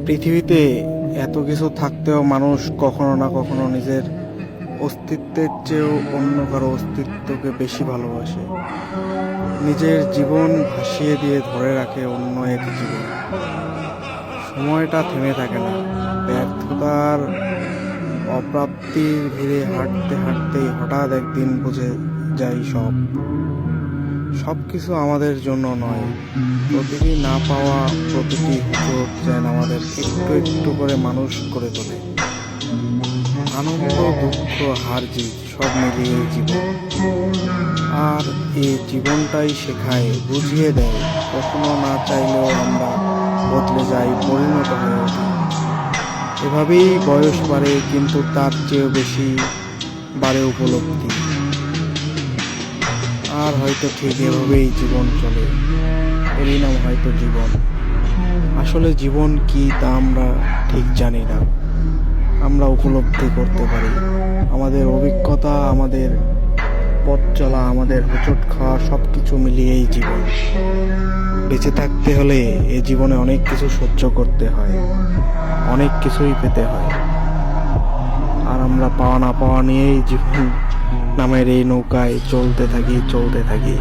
পৃথিবীতে এত কিছু থাকতেও মানুষ কখনো না কখনো নিজের অস্তিত্বের চেয়েও অন্য কারো অস্তিত্বকে বেশি ভালোবাসে। নিজের জীবন ভাসিয়ে দিয়ে ধরে রাখে অন্য এক জীবন। সময়টা থেমে থাকে না। ব্যর্থতার অপ্রাপ্তির ভিড়ে হাঁটতে হাঁটতেই হঠাৎ একদিন বুঝে যাই সবকিছু আমাদের জন্য নয়। প্রতিটি না পাওয়া, প্রতিটি হোঁচট যেন আমাদের একটু একটু করে মানুষ করে তোলে। আনন্দ, দুঃখ, হার জিত সব মিলিয়ে জীবন। আর এই জীবনটাই শেখায়, বুঝিয়ে দেয়, কখনো না চাইলেও আমরা বদলে যাই, পরিণত হয়ে ওঠি। এভাবেই বয়স বাড়ে, কিন্তু তার চেয়েও বেশি বাড়ে উপলব্ধি। আর হয়তো ঠিক এভাবেই জীবন চলে, এরই নাম হয়তো জীবন। আসলে জীবন কি তা আমরা ঠিক জানি না। আমরা উপলব্ধি করতে পারি আমাদের অভিজ্ঞতা, আমাদের পথ চলা, আমাদের হোঁচট খাওয়া সব কিছু মিলিয়েই জীবন। বেঁচে থাকতে হলে এ জীবনে অনেক কিছু সহ্য করতে হয়, অনেক কিছুই পেতে হয়। আর আমরা পাওয়া না পাওয়া নিয়েই জীবন নামের এই নৌকায় চলতে থাকি।